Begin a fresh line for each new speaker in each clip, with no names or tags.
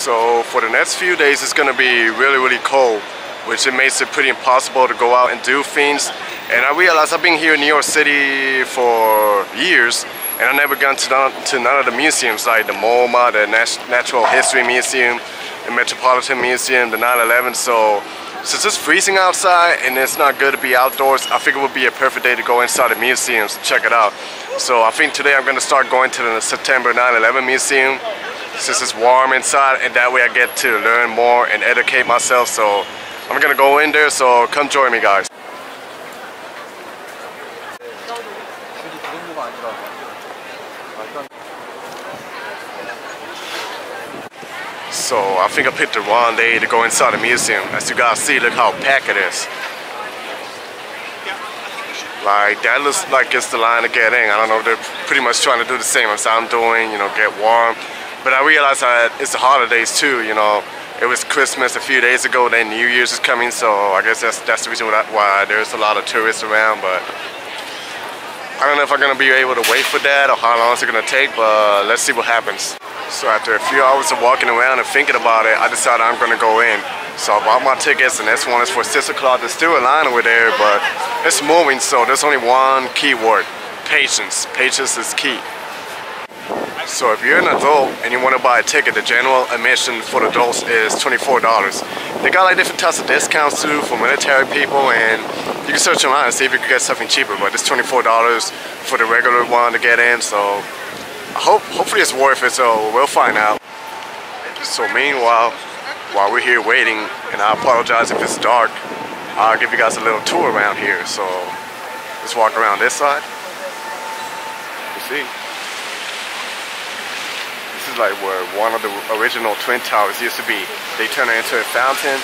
So for the next few days, it's gonna be really cold, which it makes it pretty impossible to go out and do things. And I realized I've been here in New York City for years, and I never gone to none of the museums like the MoMA, the Natural History Museum, the Metropolitan Museum, the 9/11. So since it's freezing outside and it's not good to be outdoors, I figured it would be a perfect day to go inside the museums and check it out. So I think today I'm gonna start going to the September 9/11 Museum, since it's warm inside, and that way I get to learn more and educate myself. So I'm gonna go in there, so come join me, guys. So I think I picked the wrong day to go inside the museum. As you guys see, look how packed it is. Like, that looks like it's the line to get in. I don't know, they're pretty much trying to do the same as I'm doing, you know, get warm. But I realized that it's the holidays too, you know. It was Christmas a few days ago, then New Year's is coming, so I guess that's the reason why there's a lot of tourists around. But I don't know if I'm gonna be able to wait for that or how long it's gonna take, but let's see what happens. So after a few hours of walking around and thinking about it, I decided I'm gonna go in. So I bought my tickets, and this one is for 6 o'clock. There's still a line over there, but it's moving, so there's only one key word: patience. Patience is key. So if you're an adult and you want to buy a ticket, the general admission for the adults is $24. They got like different types of discounts too for military people, and you can search online and see if you can get something cheaper, but it's $24 for the regular one to get in. So hopefully it's worth it, so we'll find out. So meanwhile, while we're here waiting, and I apologize if it's dark, I'll give you guys a little tour around here. So let's walk around this side. You see, this is like where one of the original Twin Towers used to be. They turned it into a fountain,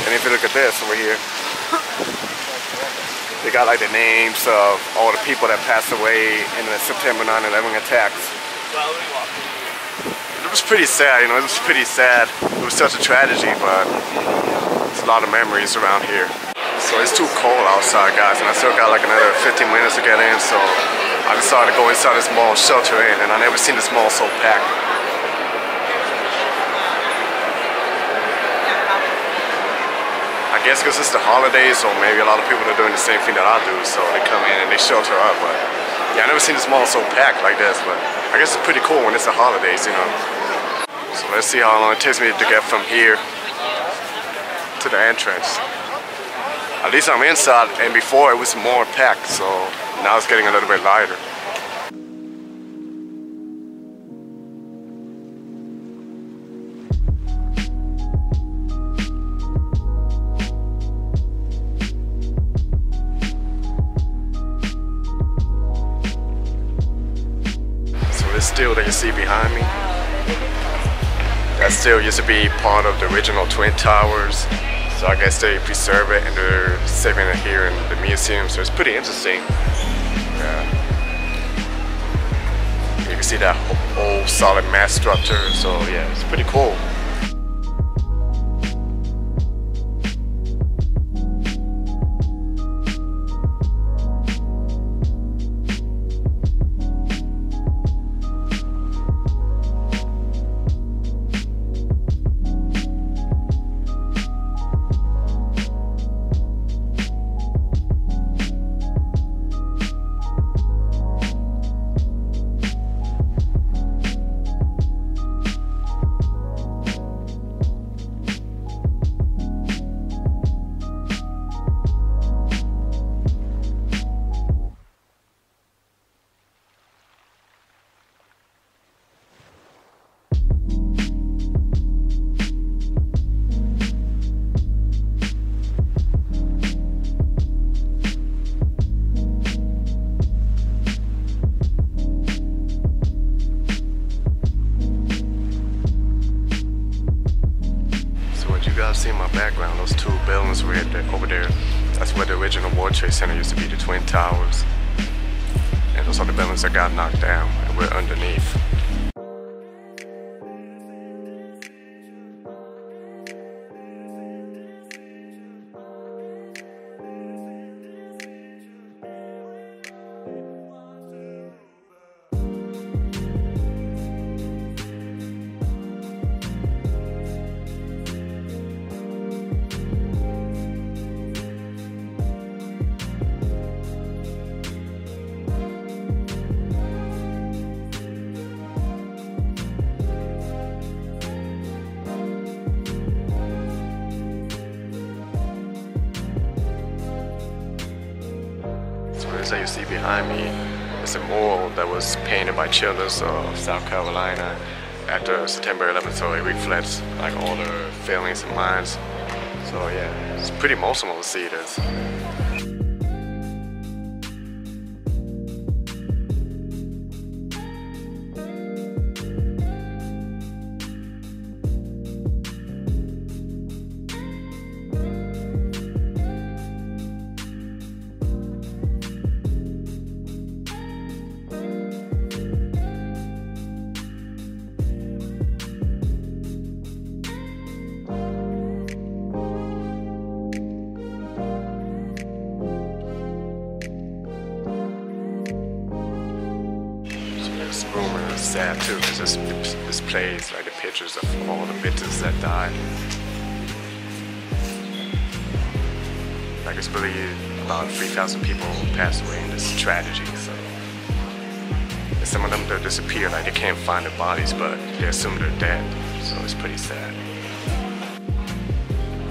and if you look at this over here, they got like the names of all the people that passed away in the September 9/11 attacks. It was pretty sad, you know, it was pretty sad. It was such a tragedy, but there's a lot of memories around here. So it's too cold outside, guys, and I still got like another 15 minutes to get in, so I decided to go inside this mall, shelter in, and I never seen this mall so packed. I guess because it's the holidays, so maybe a lot of people are doing the same thing that I do, so they come in and they shelter up. But yeah, I never seen this mall so packed like this, but I guess it's pretty cool when it's the holidays, you know. So let's see how long it takes me to get from here to the entrance. At least I'm inside, and before it was more packed, so now it's getting a little bit lighter. This still that you see behind me, that still used to be part of the original Twin Towers. So I guess they preserve it and they're saving it here in the museum. So it's pretty interesting. You can see that old solid mass structure. So yeah, it's pretty cool. See in my background, those two buildings right there, over there, that's where the original World Trade Center used to be, the Twin Towers. And those are the buildings that got knocked down, and we're underneath. pictures that you see behind me is a mural that was painted by children of South Carolina after September 11th, so it reflects like all the feelings and minds. So yeah, it's pretty emotional to see this. This room is sad too, because this plays like the pictures of all the victims that died. Like it's believed about 3,000 people passed away in this tragedy. So and some of them they disappear, like they can't find their bodies, but they assume they're dead. So it's pretty sad.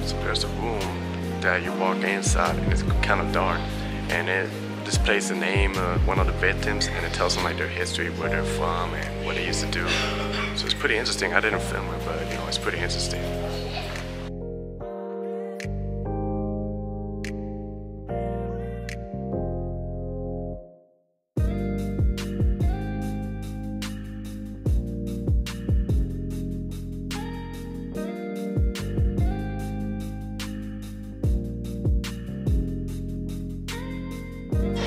So there's a room that you walk inside, and it's kind of dark, and it displays the name of one of the victims, and it tells them like their history, where they're from, and what they used to do. So it's pretty interesting. I didn't film it, but you know, it's pretty interesting.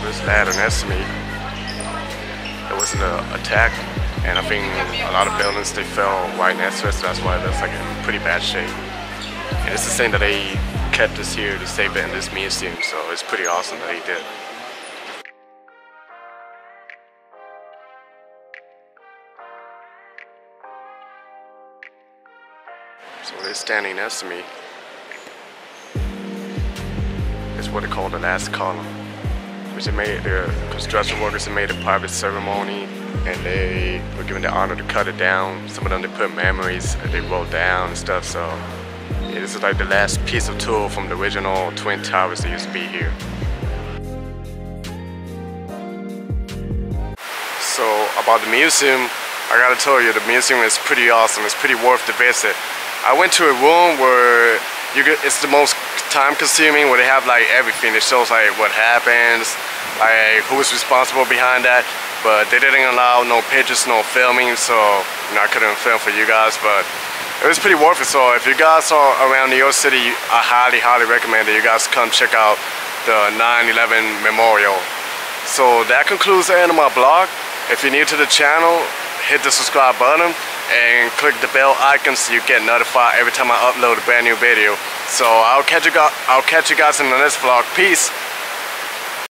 This ladder next to me, it was an attack, and I think a lot of buildings they fell right next to it, so that's why that's like in pretty bad shape. And it's the same that they kept this here to save it in this museum, so it's pretty awesome that they did. So they're standing next to me. It's what they call the last column, which they made, their construction workers made a private ceremony, and they were given the honor to cut it down. Some of them they put memories that they wrote down and stuff. So yeah, this is like the last piece of tool from the original Twin Towers that used to be here. So about the museum, I gotta tell you, the museum is pretty awesome. It's pretty worth the visit. I went to a room where it's the most time-consuming, where they have like everything. It shows like what happens, like who was responsible behind that. But they didn't allow no pictures, no filming, so you know, I couldn't film for you guys. But it was pretty worth it. So if you guys are around New York City, I highly recommend that you guys come check out the 9/11 memorial. So that concludes the end of my blog. If you're new to the channel, hit the subscribe button and click the bell icon so you get notified every time I upload a brand new video. So I'll catch you guys in the next vlog. Peace.